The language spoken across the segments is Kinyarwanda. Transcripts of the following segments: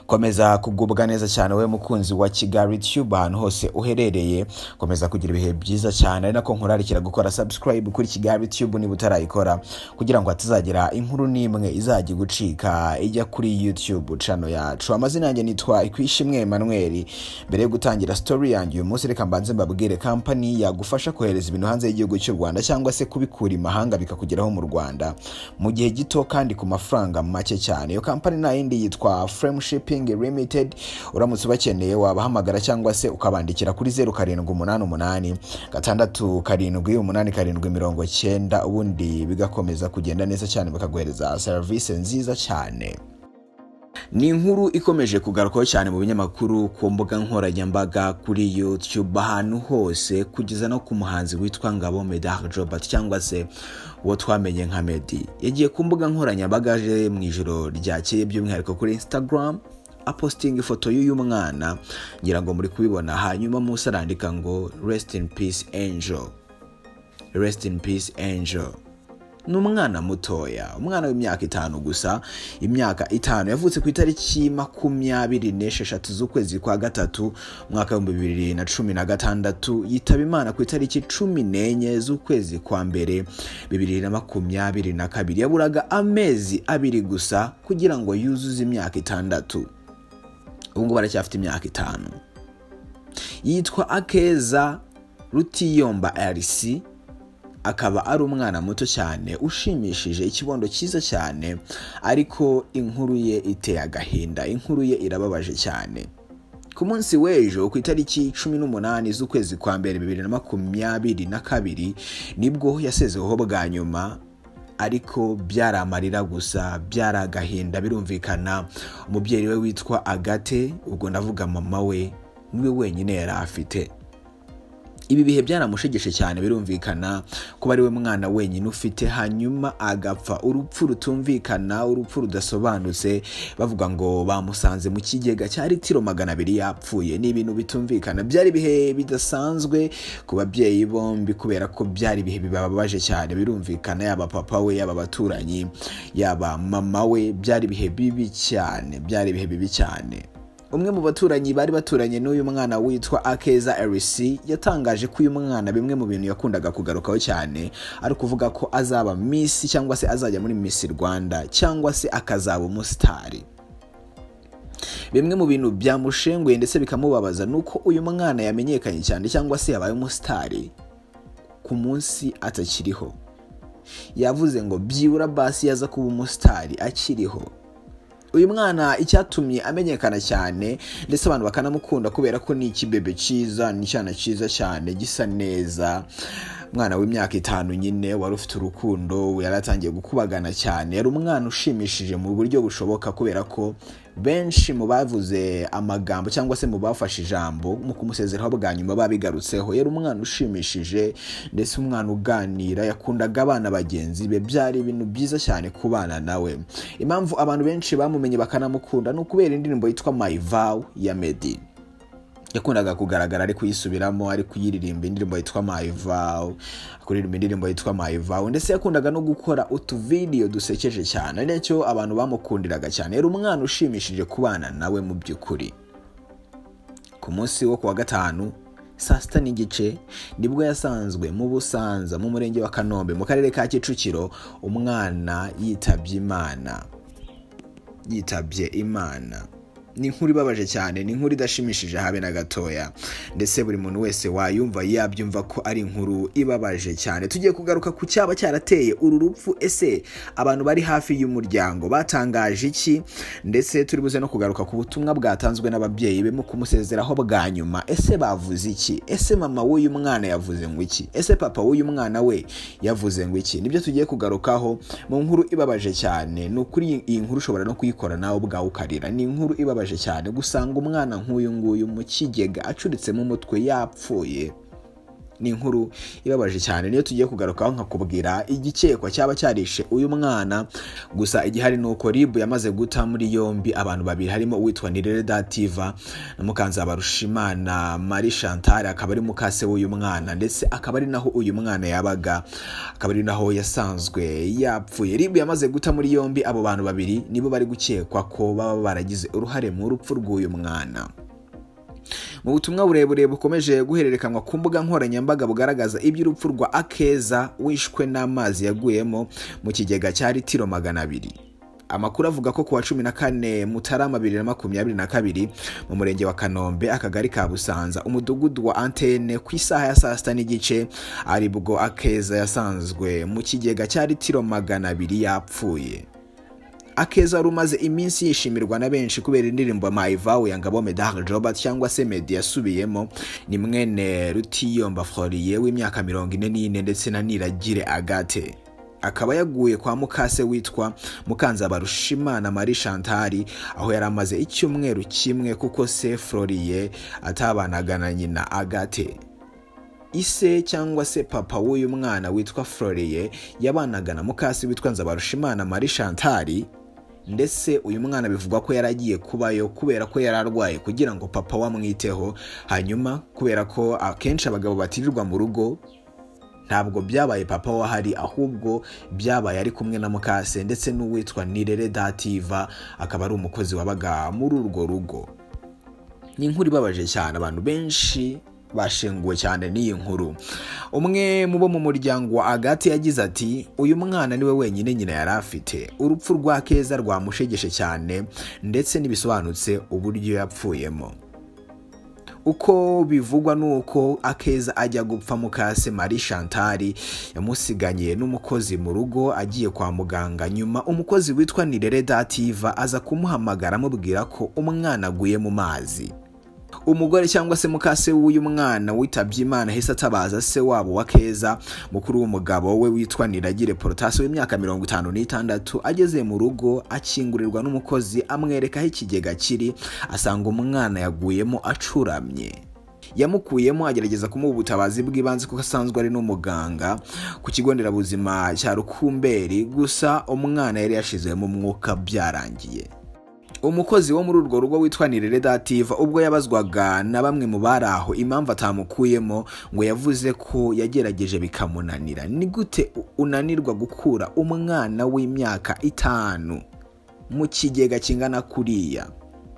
Komeza kugubwa neza cyane we mukunzi wa Kigali Tube ahantu hose uherereye, komeza kugira ibihe byiza cyane, ari nako nkurarikira gukora subscribe kuri Kigali Tube niba utarayikora, kugira ngo hatazagira inkuru nimwe izajya gucika ijya kuri YouTube channel yacu. Amazina yanjye nitwa Ikwishimwe Emmanuel. Mbere yo gutangira story yanjye uyu munsi, reka mbanze mbabwire company yagufasha kohereza ibintu hanze y'igihugu cy'u Rwanda cyangwa se kubikura imahanga bikakugeraho mu Rwanda mu gihe gito kandi ku mafaranga make cyane. Iyo company na yindi yitwa Shipping Limited. Uramutse ubakeneye wabahamagara cyangwa se ukabandikira kuri 0788 678 ubundi bigakomeza kugenda neza cyane, bakaguhereza service nziza cyane. Ni inkuru ikomeje kugarukaho cyane mu binyamakuru, ku mbuga nkoranyambaga, kuri YouTube, ahantu hose, kugeza no ku muhanzi witwa Ngabo Meddy cyangwa se uwo twamenye nka Meddy. Yagiye ku mbuga nkoranyambaga mu ijoro ryakeye, by'umwihariko kuri Instagram, aposting ifoto y'uyu mwana, ngira ngo muri kubibona. Hanyuma Musa arandika ngo rest in peace angel, rest in peace angel. Ni umwana mutoya, umwana w'imyaka 5 gusa, imyaka 5. Yavutse ku itariki 26 z'ukwezi kwa gatatu mwaka wa 2016, yitaba Imana ku itariki 14 z'ukwezi kwa mbere 2022. Yaburaga amezi 2 gusa kugira ngo yuzuze imyaka 6. Ubu ngo baracyafite imyaka 5. Yitwa AKEZA Elisie. Akaba ari umwana muto cyane ushimishije, ikibondo cyiza cyane, ariko inkuru ye iteye agahinda, inkuru ye irababaje cyane. Ku munsi w'ejo ku itariki 18 z'ukwezi kwa mbere 2022 nibwo yasezeweho bwa nyuma, ariko byaramarira gusa, byaragahinda. Birumvikana umubyeyi we witwa Agate, ubwo ndavuga mama we, niwe wenyine yari afite. Ibi bihe byaramushegeshe cyane, birumvikana kuba ari we mwana wenyine ufite, hanyuma agapfa urupfu rutumvikana, urupfu rudasobanutse. Bavuga ngo bamusanze mu kigega cya litiro 200 yapfuye. Ni ibintu bitumvikana, byari bihe bidasanzwe ku babyeyi bombi, kubera ko byari bihe bibabaje cyane. Birumvikana yaba papa we, yaba abaturanyi, yaba mama we, byari bihe bibi cyane, byari bihe bibi cyane. Umwe mu baturanyi bari baturanye n'uyu mwana witwa AKEZA Elisie yatangaje ko uyu mwana bimwe mu bintu yakundaga kugarukaho cyane ari kuvuga ko azaba Miss cyangwa se azajya muri Miss Rwanda cyangwa se akazaba umusitari. Bimwe mu bintu byamushenguye ndetse bikamubabaza nuko uyu mwana yamenyekanye cyane cyangwa se yabaye umusitari ku munsi atakiriho. Yavuze ngo byibura basi yaza kuba umusitari akiriho. Uyu mwana icyatumye amenyekana cyane ndetse abantu bakanamukunda kubera ko ni ikibebe cyiza, ni cyana cyiza cyane, gisa neza. Mwana w'imyaka 5 nyine wari ufite urukundo, yaratangiye gukubagana cyane. Yari umwana ushimishije mu buryo bushoboka, kubera ko benshi mu bavuze amagambo cyangwa se mu bafashe ijambo mu kumusezeraho bwa nyuma babigarutseho. Yari umwana ushimishije ndetse umwana uganira, yakundaga abana bagenzi be, byari ibintu byiza cyane kubana nawe. Impamvu abantu benshi bamumenye bakanamukunda no kubera indirimbo yitwa My Vow ya Meddy. Yakundaga kugaragara ari kuyisubiramo, ari kuyiririmba indirimbo yitwa My Vow, kuririmba indirimbo yitwa My Vow, ndetse yakundaga no gukora utuvideo dusekeje cyane. Nicyo abantu bamukundiraga cyane. Yari umwana ushimishije kubana nawe mu by'ukuri. Ku munsi wo kuwa gatanu 6:30 nibwo yasanzwe mu Busanza mu murenge wa Kanombe mu karere ka Kicukiro, umwana yitabye Imana. Ni inkuru ibabaje cyane, ni inkuru idashimishije habe na gatoya, ndetse buri muntu wese wayumva yabyumva ko ari inkuru ibabaje cyane. Tugiye kugaruka ku cyaba cyarateye uru rupfu. Ese abantu bari hafi y'umuryango batangaje iki? Ndetse turi buze no kugaruka ku butumwa bwatanzwe n'ababyeyi be mu kumusezeraho bwa nyuma. Ese bavuze iki? Ese mama w'uyu mwana yavuze ngo iki? Ese papa w'uyu mwana we yavuze ngo iki? Nibyo tugiye kugarukaho mu nkuru ibabaje cyane. Nukuri iyi nkuru ushobora no kuyikora nawe ubwawe ukarira. Ni inkuru ibabaje cyane gusanga umwana nk'uyu nguyu mu kigega acuritse mu mutwe yapfuye. ni inkuru ibabaje cyane, niyo tugiye kugarukaho nkakubwira igikekwa cyaba cyarishe uyu mwana. Gusa igihari nuko RIB yamaze guta muri yombi abantu babiri, harimo uwitwa Nirere Dativa na Mukanzabarushimana Marie Chantal, akaba ari mukase w'uyu mwana, ndetse akaba ari naho uyu mwana yabaga, akaba ari naho yasanzwe yapfuye. RIB yamaze guta muri yombi abo bantu babiri, nibo bari gukekwa ko baba baragize uruhare mu rupfu rw'uyu mwana. Mu butumwa burebure bukomeje guhererekanwa ku mbuga nkoranyambaga bugaragaza iby'urupfu rwa AKEZA wishwe n'amazi yaguyemo mu kigega cya litiro 200. Amakuru avuga ko kuwa 14 Mutarama 2022 mu murenge wa Kanombe, akagari ka Busanza, umudugudu wa Antene, ku isaha ya 6:30 aribwo AKEZA yasanzwe mu kigega cya litiro 200 yapfuye. AKEZA rumaze iminsi yishimirwa na benshi kubera indirimbo Maivawe ya Ngabo Meddy Robert cyangwa se Meddy yasubiyemo. Ni mwene Rutiyomba wimyaka 44 ndetse na Niragire Agate. Akaba yaguye kwa mukase witwa Mukanzabarushimana Marie Chantal, aho yari amaze icyumweru kimwe kuko se Floriye atabanaga na nyina Agate. Ise cyangwa se papa w'uyu mwana witwa Floriye yabanaga na mukase witwa Nzabarushimana Marie Chantal, ndetse uyu mwana bivugwa ko yaragiye kubayo kubera ko yararwaye kugira ngo papa wamwiteho. Hanyuma kubera ko akenshi abagabo batirirwa mu rugo, ntabwo byabaye papa wahari, ahubwo byabaye ari kumwe na mukase ndetse n'uwitwa Nirere Dativa, akaba ari umukozi wabaga muri urwo rugo. Ni inkuru ibabaje cyane, abantu benshi bashenguwe cyane n'iyi nkuru. Umwe mu bo mu muryango wa Agate yagize ati uyu mwana niwe wenyine nyina yari afite. Urupfu rwa AKEZA rwamushegeshe cyane, ndetse nibisobanutse uburyo yapfuyemo. Uko bivugwa nuko AKEZA ajya gupfa mukase Marie Chantal yamusiganye n'umukozi mu rugo agiye kwa muganga. Nyuma umukozi witwa Nirere Dativa aza kumuhamagara amubwira ko umwana aguye mu mazi. Umugore cyangwa se mukase w'uyu mwana witabye Imana hese atabaza se wabo wa AKEZA, mukuru w'umugabo we witwa Niragire Protase w'imyaka 56. Ageze mu rugo akingurirwa n'umukozi amwereka aho ikigega kiri, asanga umwana yaguyemo acuramye. Yamukuyemo agerageza kumuha ubutabazi bw'ibanze kuko asanzwe ari n'umuganga ku kigo nderabuzima cya Rukumberi, gusa umwana yari yashizemo umwuka byarangiye. Umukozi wo muri urwo rugo witwa Nirere Dativa ubwo yabazwaga na bamwe mu baraho impamvu atamukuyemo, ngo yavuze ko yagerageje bikamunanira. Ni gute unanirwa gukura umwana w'imyaka 5 mu kigega kingana kuriya?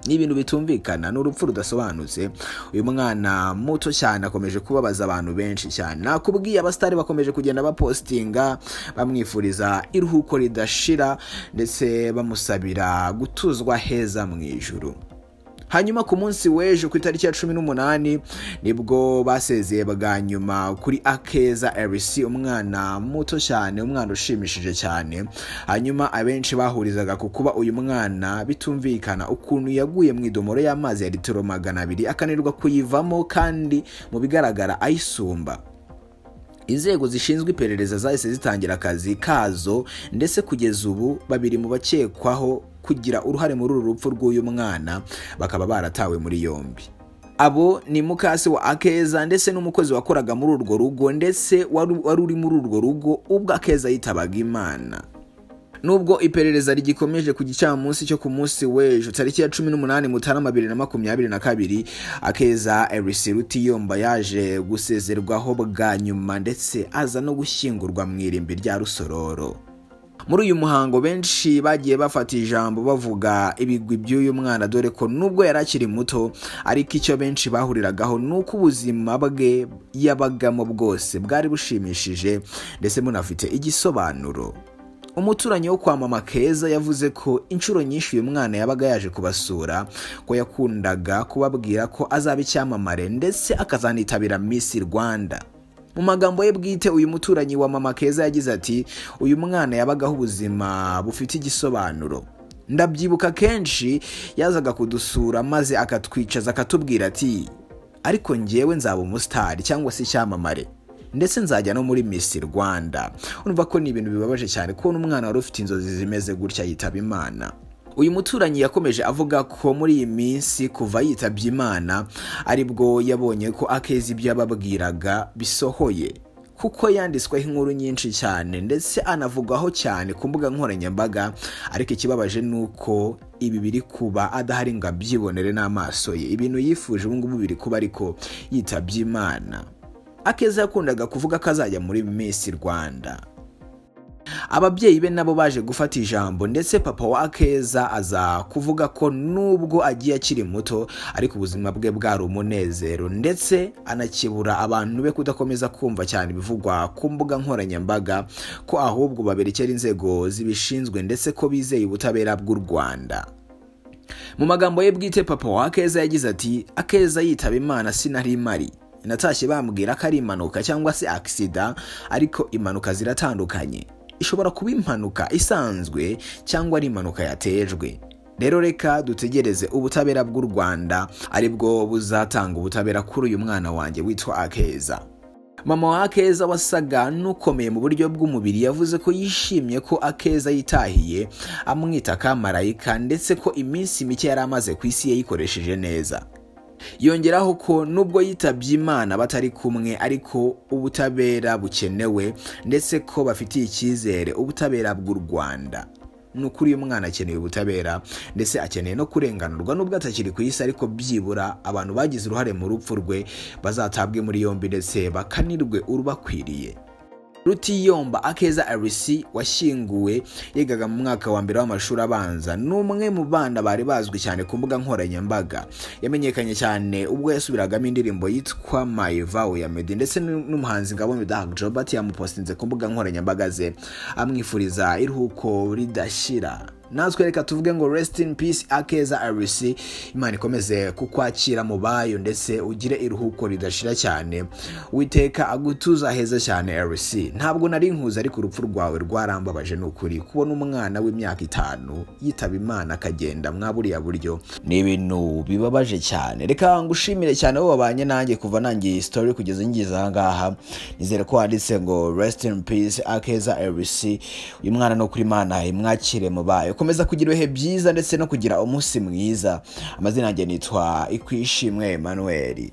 Ni ibintu bitumvikana, n'urupfu rudasobanutse. Uyu mwana muto cyane akomeje kubabaza abantu benshi cyane. Nakubwiye abastari bakomeje kugenda bapostinga bamwifuriza iruhuko ridashira, ndetse bamusabira gutuzwa heza mu ijuru. Hanyuma ku munsi w'ejo ku itariki ya 18 nibwo basezeye bwa nyuma kuri AKEZA Elisie, umwana muto cyane, umwana ushimishije cyane. Hanyuma abenshi bahurizaga ku kuba uyu mwana bitumvikana ukuntu yaguye mu idomoro y'amazi ya litiro 200 akanirwa kuyivamo, kandi mu bigaragara ayisumba. Inzego zishinzwe iperereza zahise zitangira akazi kazo, ndetse kugeza ubu babiri mu bakekwaho kugira uruhare muri uru rupfu rw'uyu mwana bakaba baratawe muri yombi. Abo ni mukase wa AKEZA ndetse n'umukozi wakoraga muri urwo rugo, ndetse wari uri muri urwo rugo ubwo AKEZA yitabaga Imana. Nubwo iperereza rigikomeje ku gicamunsi cyo ku munsi w'ejo tariki ya 18 Mutarama 2022, AKEZA Elisie Rutiyomba yaje gusezerwaho bwa nyuma, ndetse aza no gushyingurwa mu irimbi rya Rusororo. Muri uyu muhango benshi bagiye bafata ijambo bavuga ibigwi by'uyu mwana, dore ko nubwo yari akiri muto, ariko icyo benshi bahuriragaho nuko ubuzima bwe yabagamo bwose bwari bushimishije, ndetse munafite igisobanuro. Umuturanyi wo kwa mama AKEZA yavuze ko inshuro nyinshi uyu mwana yabaga yaje kubasura, ko yakundaga kubabwira ko azaba icyamamare ndetse akazanitabira Miss Rwanda. Mu magambo ye bwite uyu muturanyi wa mama AKEZA yagize ati uyu mwana yabagaho ubuzima bufite igisobanuro. Ndabyibuka kenshi yazaga kudusura maze akatwicaza akatubwira ati ariko njyewe nzaba umustar cyangwa se icyamamare, ndetse nzajya no muri Miss Rwanda. Urumva ko ni ibintu bibabaje cyane kubona umwana wari ufite inzozi zimeze gutya yitaba Imana. uyu muturanyi yakomeje avuga ko muri iyi minsi kuva yitabye Imana aribwo yabonye ko AKEZA ibyo yababwiraga bisohoye, kuko yanditsweho inkuru nyinshi cyane ndetse anavugwaho cyane ku mbuga nkoranyambaga, ariko ikibabaje nuko ibi biri kuba adahari ngo abyibonere n'amaso ye. Ibintu yifuje ubu ngubu biri kuba ariko yitabye Imana. AKEZA yakundaga kuvuga ko azajya muri Miss Rwanda. Ababyeyi be nabo baje gufata ijambo, ndetse papa wa AKEZA aza kuvuga ko nubwo agiye akiri muto ariko ubuzima bwe bwari umunezero, ndetse anakibura abantu be kudakomeza kumva cyane ibivugwa ku mbuga nkoranyambaga, ko ahubwo baberekera inzego zibishinzwe ndetse ko bizeye ubutabera bw'u Rwanda. Mu magambo ye bwite papa wa AKEZA yagize ati, AKEZA yitaba Imana sinari mari, natashye bambwira ko ari impanuka cyangwa se accident, ariko impanuka ziratandukanye. Ishobora kuba impanuka isanzwe cyangwa ari impanuka yatejwe. Rero reka dutegereze ubutabera bw'u Rwanda aribwo buzatanga ubutabera kuri uyu mwana wanjye witwa AKEZA. Mama wa AKEZA wasaga n'ukomeye mu buryo bw'umubiri yavuze ko yishimye ko AKEZA yitahiye, amwita kamarayika, ndetse ko iminsi mike yari amaze ku isi yayikoresheje neza. Yongeraho ko nubwo yitabye Imana batari kumwe ariko ubutabera bukenewe, ndetse ko bafitiye icyizere ubutabera bw'u Rwanda. Nukuri uyu mwana akeneye ubutabera, ndetse akeneye no kurenganurwa nubwo atakiri ku isi, ariko byibura abantu bagize uruhare mu rupfu rwe bazatabwe muri yombi ndetse bakanirwe urubakwiriye. Rutiyomba AKEZA Elisie washyinguwe yigaga mu mwaka wa mbere w'amashuri abanza, n'umwe mu bana bari bazwi cyane ku mbuga nkoranyambaga. Yamenyekanye cyane ubwo yasubiragamo indirimbo yitwa My Vow ya Meddy, ndetse n'umuhanzi ngabo Meddy yamupostinze ku mbuga nkoranyambaga ze amwifuriza iruhuko ridashira. Natwe reka tuvuge ngo rest in peace AKEZA Elisie, Imana ikomeze kukwakira mu bayo ndetse ugire iruhuko ridashira cyane, Uwiteka agutuza heza cyane Elisie. Ntabwo nari nkuza ariko urupfu rwawe rwarambabaje n'ukuri, kubona umwana w'imyaka 5 yitaba Imana akagenda mwaburiya buryo ni ibintu bibabaje cyane. Reka ngushimire cyane wowe babanye nanjye kuva nangiye story kugeza ngize aha ngaha. Nizere ko wanditse ngo rest in peace AKEZA Elisie, uyu mwana no kuri Imana imwakire mu bayo. Komeza kugira ibihe byiza ndetse no kugira umunsi mwiza. Amazina yanjye nitwa Ikwishimwe Emmanuel.